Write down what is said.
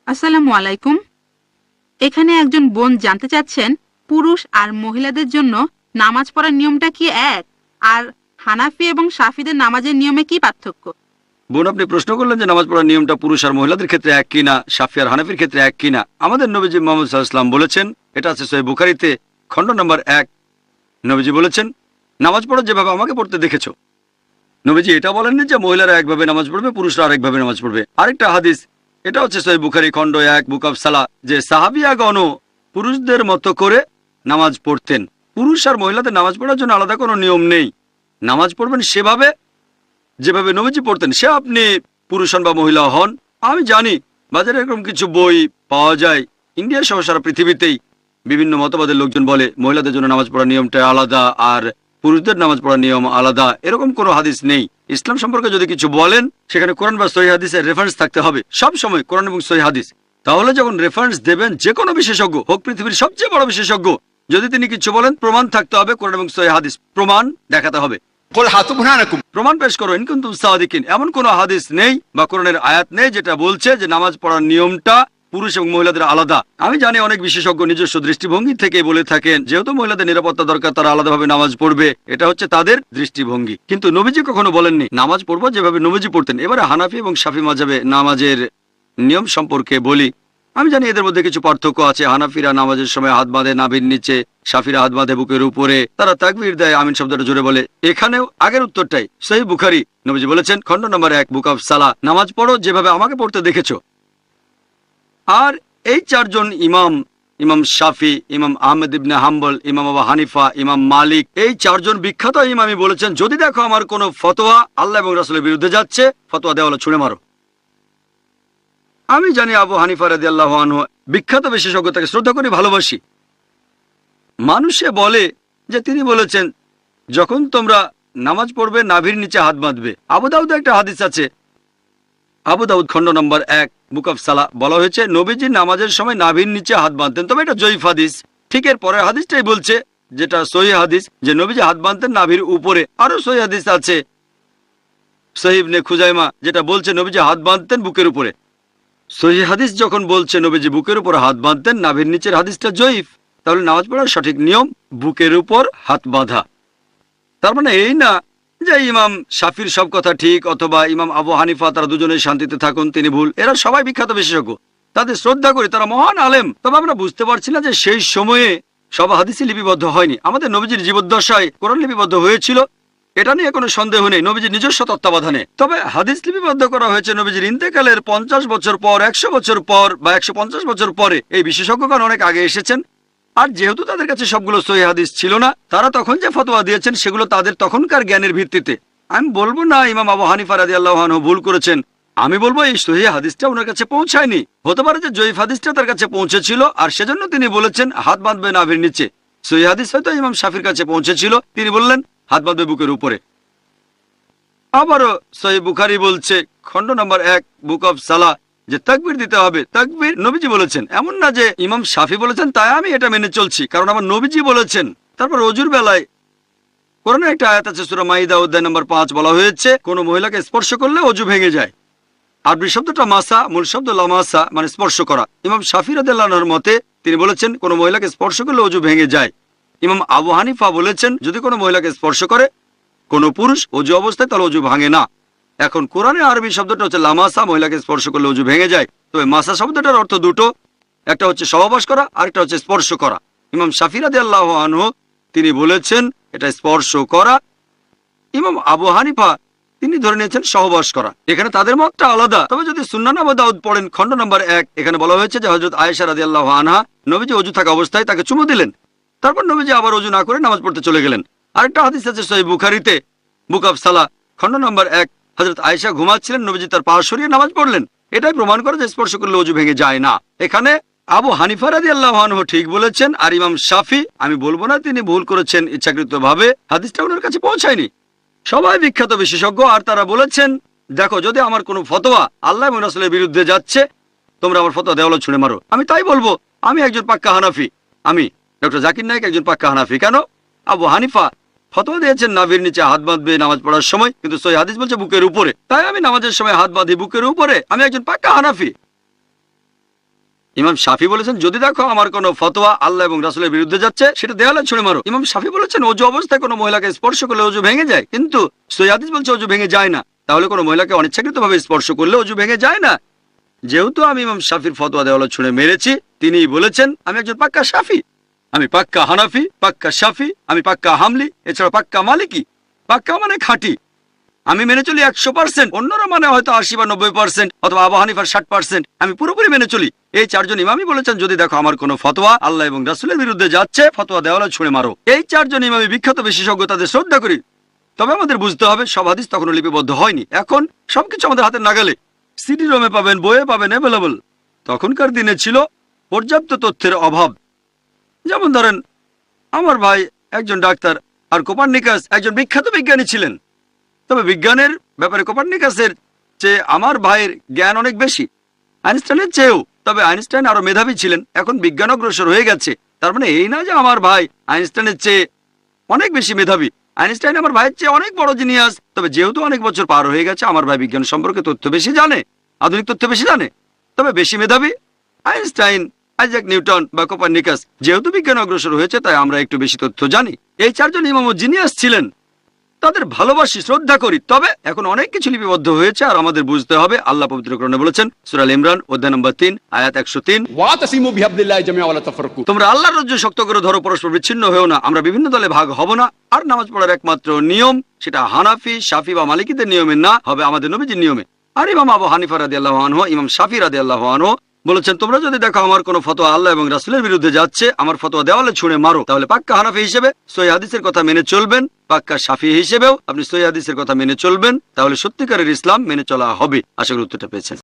আসসালামু আলাইকুম। এখানে একজন বোন জানতে চাচ্ছেন পুরুষ আর মহিলাদের জন্য নামাজ পড়ার নিয়মটা কি এক, আর হানাফি এবং শাফিদের নামাজের নিয়মে কি পার্থক্য? বোন, আপনি প্রশ্ন করলেন যে নামাজ পড়ার নিয়মটা পুরুষ আর মহিলাদের ক্ষেত্রে এক কিনা, শাফি আর হানাফির ক্ষেত্রে এক কিনা। আমাদের নবীজি মুহাম্মদ সাল্লাল্লাহু আলাইহি ওয়াসাল্লাম বলেছেন, এটা আছে সহিহ বুখারীতে খণ্ড নম্বর 1। নবীজি বলেছেন, নামাজ পড়ো যেভাবে আমাকে পড়তে দেখেছো। নবীজি এটা বলেননি যে মহিলারা একভাবে নামাজ পড়বে, পুরুষরা আরেকভাবে নামাজ পড়বে। আরেকটা হাদিস, এটা হচ্ছে সহিহ বুখারী খণ্ড 1 বুক অফ সালাহ, যে সাহাবিয়াগণও পুরুষদের মতো করে নামাজ পড়তেন। পুরুষ আর মহিলাদের নামাজ পড়ার জন্য আলাদা কোনো নিয়ম নেই। নামাজ পড়বেন সেভাবে যেভাবে নবীজি পড়তেন, সে আপনি পুরুষ হন বা মহিলা হন। আমি জানি বাজারে এরকম কিছু বই পাওয়া যায়, ইন্ডিয়া সহ সারা পৃথিবীতেই বিভিন্ন মতবাদের লোকজন বলে মহিলাদের জন্য নামাজ পড়ার নিয়মটা আলাদা আর পুরুষদের নামাজ পড়ার নিয়ম আলাদা। এরকম কোনো হাদিস নেই। ইসলাম সম্পর্কে যদি কিছু বলেন, সেখানে কোরআন বা সহিহ হাদিসের রেফারেন্স থাকতে হবে। সব সময় কোরআন এবং সহিহ হাদিস। তাহলে যখন রেফারেন্স দেবেন যে কোনো বিশেষজ্ঞ হোক, পৃথিবীর সবচেয়ে বড় বিশেষজ্ঞ, যদি তিনি কিছু বলেন, প্রমাণ থাকতে হবে। কোরআন এবং সহিহ হাদিস প্রমাণ দেখাতে হবে। প্রমাণ পেশ করো ইন কুনতুম সাদিকিন। এমন কোন হাদিস নেই বা কোরআনের আয়াত নেই যেটা বলছে যে নামাজ পড়ার নিয়মটা পুরুষ এবং মহিলাদের আলাদা। আমি জানি অনেক বিশেষজ্ঞ নিজস্ব দৃষ্টিভঙ্গি থেকে বলে থাকেন যেহেতু মহিলাদের নিরাপত্তা দরকার, তারা আলাদাভাবে নামাজ পড়বে, এটা হচ্ছে তাদের দৃষ্টিভঙ্গি। কিন্তু নবীজি কখনো বলেননি নামাজ পড়বো যেভাবে নবীজি পড়তেন। এবারে হানাফি এবং শাফি মাযহাবে নামাজের নিয়ম সম্পর্কে বলি। আমি জানি এদের মধ্যে কিছু পার্থক্য আছে। হানাফিরা নামাজের সময় হাত বাঁধে নাভির নিচে, শাফিরা হাত বাঁধে বুকের উপরে, তারা তাকবীর দেয়, আমিন শব্দটা জোরে বলে। এখানেও আগের উত্তরটাই সহিহ বুখারী। নবীজি বলেছেন খণ্ড নম্বর 1 বুক অফ সালাহ, নামাজ পড়ো যেভাবে আমাকে পড়তে দেখেছো। আর এই চারজন ইমাম, ইমাম শাফি, ইমাম আহমেদ ইবনে হাম্বল, ইমাম আবু হানিফা, ইমাম মালিক, এই চারজন বিখ্যাত ইমামই বলেছেন যদি দেখো আমার কোনো ফতোয়া আল্লাহ এবং রাসূলের বিরুদ্ধে যাচ্ছে, ফতোয়া দেওয়ালে ছুঁড়ে মারো। আমি জানি আবু হানিফা রাদিয়াল্লাহু আনহু বিখ্যাত বিশেষজ্ঞ, তাকে শ্রদ্ধা করি, ভালোবাসি। মানুষে বলে যে তিনি বলেছেন যখন তোমরা নামাজ পড়বে নাভির নিচে হাত বাঁধবে। আবু দাউদে একটা হাদিস আছে, আবু দাউদ খণ্ড নম্বর 1 বুক অফ সালাহ, বলা হয়েছে নবীজি নামাজের সময় নাভির নিচে হাত বাঁধতেন। তবে এটা জয়ীফ হাদিস। ঠিক এর পরের হাদিসটাই বলছে, যেটা সহিহ হাদিস, যে নবীজি হাত বাঁধতেন নাভির উপরে। আরো সহিহ হাদিস আছে সহিহ ইবনে খুজাইমা, যেটা বলছে নবীজি হাত বাঁধতেন বুকের উপরে। সহিহ হাদিস যখন বলছে নবীজি বুকের উপর হাত বাঁধতেন, নাভির নিচের হাদিসটা জয়ীফ। তাহলে নামাজ পড়ার সঠিক নিয়ম বুকের উপর হাত বাঁধা। তার মানে এই না যে ইমাম শাফির সব কথা ঠিক অথবা ইমাম আবু হানিফা, তারা দুজনেই শান্তিতে থাকুন, তিনি ভুল। এরা সবাই বিখ্যাত বিশেষজ্ঞ, তাদের শ্রদ্ধা করি, তারা মহান আলেম। তবে আমরা বুঝতে পারছি না যে সেই সময়ে সব হাদিসই লিপিবদ্ধ হয়নি। আমাদের নবীজির জীবদ্দশায় কোরআন লিপিবদ্ধ হয়েছিল, এটা নিয়ে কোনো সন্দেহ নেই, নবীজির নিজস্ব তত্ত্বাবধানে। তবে হাদিস লিপিবদ্ধ করা হয়েছে নবীজির ইন্তেকালের 50 বছর পর, 100 বছর পর বা 150 বছর পরে। এই বিশেষজ্ঞগণ অনেক আগে এসেছেন। আর যেহেতু তাদের কাছে সবগুলো সহিহ হাদিস ছিল না, তারা তখন যে ফতোয়া দিয়েছেন সেগুলো তাদের তখনকার জ্ঞানের ভিত্তিতে। আমি বলবো না ইমাম আবু হানিফা রাদিয়াল্লাহু আনহু ভুল করেছেন। আমি বলবো এই সহিহ হাদিসটা ওনার কাছে পৌঁছায়নি। হতে পারে যে জয়ীফ হাদিসটা তার কাছে পৌঁছেছিল আর সেজন্য তিনি বলেছেন হাত বাঁধবে নাভির নিচে। সহিহ হাদিস হয়তো ইমাম শাফির কাছে পৌঁছেছিল, তিনি বললেন হাত বাঁধবে বুকের উপরে। আবারও সহিহ বুখারী বলছে খণ্ড নম্বর 1 বুক অফ সালাহ যে তাকবীর দিতে হবে। তাকবীর নবীজি বলেছেন, এমন না যে ইমাম শাফি বলেছেন তাই আমি এটা মেনে চলছি, কারণ আমার নবীজি বলেছেন। তারপর ওযুর বেলায় কোরআনের একটা আয়াত আছে সূরা মাইদা অধ্যায় নম্বর 5, বলা হয়েছে কোন মহিলাকে স্পর্শ করলে ওযু ভেঙে যায়। আরবি শব্দটা মাসা, মূল শব্দ লামাসা, মানে স্পর্শ করা। ইমাম শাফি রাদিয়াল্লাহু আনহুর মতে তিনি বলেছেন কোন মহিলাকে স্পর্শ করলে ওযু ভেঙে যায়। ইমাম আবু হানিফা বলেছেন যদি কোনো মহিলাকে স্পর্শ করে কোনো পুরুষ ওযু অবস্থায়, তাহলে ওযু ভাঙে না। এখন কোরআনে আরবি শব্দটা হচ্ছে লামাসা, মহিলাকে স্পর্শ করলে ওযু ভেঙে যায়। তবে মাসা শব্দটার অর্থ দুটো, একটা হচ্ছে সহবাস করা, আরেকটা হচ্ছে স্পর্শ করা। ইমাম শাফি রাদিয়াল্লাহু আনহু তিনি বলেছেন এটা স্পর্শ করা। ইমাম আবু হানিফা তিনি ধরে নিয়েছেন সহবাস করা। এখানে তাদের মতটা আলাদা। তবে যদি সুন্নান আবু দাউদ পড়েন খণ্ড নম্বর 1, এখানে বলা হয়েছে যে হযরত আয়েশা রাদিয়াল্লাহু আনহা নবীজি ওযু থাকা অবস্থায় তাকে চুমু দিলেন, তারপর নবীজি আবার ওযু না করে নামাজ পড়তে চলে গেলেন। আরেকটা হাদিস আছে সহিহ বুখারীতে বুক অফ সালাহ খণ্ড নম্বর 1, হযরত আয়েশা ঘুমাচ্ছিলেন, নবীজি তার পা সরিয়ে নামাজ পড়লেন। এটাই প্রমাণ করে যে স্পর্শ করলে ওযু ভেঙে যায় না। এখানে আবু হানিফা রাদিয়াল্লাহু আনহু ঠিক বলেছেন, আর ইমাম শাফি আমি বলবো না তিনি ভুল করেছেন ইচ্ছাকৃতভাবে, হাদিসটা ওনার কাছে পৌঁছায়নি। সবাই বিখ্যাত বিশেষজ্ঞ, আর তারা বলেছেন দেখো যদি আমার কোনো ফতোয়া আল্লাহ এবং রাসূলের বিরুদ্ধে যাচ্ছে, তোমরা আমার ফতোয়া দেওয়ালে ছুঁড়ে মারো। আমি তাই বলবো, আমি একজন পাক্কা হানাফি। আমি ডক্টর জাকির নায়েক একজন পাক্কা হানাফি। কেন? আবু হানিফা ফতোয়া দিয়েছেন নাভির নিচে হাত বাঁধবে নামাজ পড়ার সময়, কিন্তু সহিহ হাদিস বলছে বুকের উপরে। তাই আমি নামাজের সময় হাত বাঁধি বুকের উপরে। আমি একজন পাক্কা হানাফি। ইমাম শাফি বলেছেন যদি দেখো আমার কোনো ফতোয়া আল্লাহ এবং রাসূলের বিরুদ্ধে যাচ্ছে সেটা দেওয়ালে ছুঁড়ে মারো। ইমাম শাফি বলেছেন অজু অবস্থায় কোনো মহিলাকে স্পর্শ করলে অজু ভেঙে যায়, কিন্তু সহিহ হাদিস বলছে অজু ভেঙে যায় না। তাহলে কোনো মহিলাকে অনিচ্ছাকৃতভাবে স্পর্শ করলে অজু ভেঙে যায় না। যেহেতু আমি ইমাম শাফির ফতোয়া দেওয়ালে ছুঁড়ে মেরেছি, তিনি বলেছেন আমি একজন পাক্কা শাফি, আমি পাক্কা হানাফি, পাক্কা শাফি, আমি পাক্কা হামলি, এছাড়া পাক্কা মালিকি। পাক্কা মানে খাঁটি, আমি মেনে চলি 100%, অন্যরা মানে হয়তো 80 বা 90% অথবা আবু হানিফার 60%, আমি পুরোপুরি মেনে চলি। এই চারজন ইমামই বলেছেন যদি দেখো আমার কোনো ফতোয়া আল্লাহ এবং রাসূলের বিরুদ্ধে যাচ্ছে, ফতোয়া দেওয়ালে ছুঁড়ে মারো। এই চারজন ইমামই বিখ্যাত বিশেষজ্ঞ, তাদের শ্রদ্ধা করি। তবে আমাদের বুঝতে হবে সব হাদিস তখনও লিপিবদ্ধ হয়নি। এখন সবকিছু আমাদের হাতের নাগালে, সিডি রোমে পাবেন, বইয়ে পাবেন, অ্যাভেলেবল। তখনকার দিনে ছিল পর্যাপ্ত তথ্যের অভাব। যেমন ধরেন আমার ভাই একজন ডাক্তার আর কোপার্নিকাস একজন বিখ্যাত বিজ্ঞানী ছিলেন, তবে বিজ্ঞানের ব্যাপারে কোপার্নিকাসের চেয়ে আমার ভাইয়ের জ্ঞান অনেক বেশি, আইনস্টাইনের চেয়েও। তবে আইনস্টাইন আরো মেধাবী ছিলেন, এখন বিজ্ঞান অগ্রসর হয়ে গেছে। তার মানে এই না যে আমার ভাই আইনস্টাইনের চেয়ে অনেক বেশি মেধাবী। আইনস্টাইন আমার ভাইয়ের চেয়ে অনেক বড় জিনিয়াস, তবে যেহেতু অনেক বছর পার হয়ে গেছে আমার ভাই বিজ্ঞান সম্পর্কে তথ্য বেশি জানে, আধুনিক তথ্য বেশি জানে, তবে বেশি মেধাবী আইনস্টাইন, আইজাক নিউটন বা কোপার্নিকাস। যেহেতু বিজ্ঞান অগ্রসর হয়েছে তাই আমরা একটু বেশি তথ্য জানি। এই চারজন ইমাম জিনিয়াস ছিলেন, তাদের ভালোবাসি, শ্রদ্ধা করি। তবে এখন অনেক কিছু লিপিবদ্ধ হয়েছে আর আমাদের বুঝতে হবে আল্লাহ পবিত্র কোরআনে বলেছেন সূরা আল ইমরান অধ্যায় নম্বর 3 আয়াত 103, ওয়াতাসিমু বিহাবলিল্লাহি জামিআ ওয়ালা তাফাররাকু। তোমরা আল্লাহর রজ্জু শক্ত করে ধরো, পরস্পর বিচ্ছিন্ন হয়েও না। আমরা বিভিন্ন দলে ভাগ হব না। আর নামাজ পড়ার একমাত্র নিয়ম সেটা হানাফি, শাফি বা মালিকিদের নিয়মে না, হবে আমাদের নবীজির নিয়মে। আর ইমাম আবু হানিফা রাদিয়াল্লাহু আনহু, ইমাম শাফি রাদিয়াল্লাহু আনহু বলেছেন তোমরা যদি দেখো আমার কোনো ফতোয়া আল্লাহ এবং রাসূলের বিরুদ্ধে যাচ্ছে, আমার ফতোয়া দেওয়ালে ছুঁড়ে মারো। তাহলে পাক্কা হানাফি হিসেবে সহিহ হাদিসের কথা মেনে চলবেন, পাক্কা শাফি হিসেবেও আপনি সহিহ হাদিসের কথা মেনে চলবেন। তাহলে সত্যিকারের ইসলাম মেনে চলা হবে। আশা করি উত্তরটা পেয়েছেন।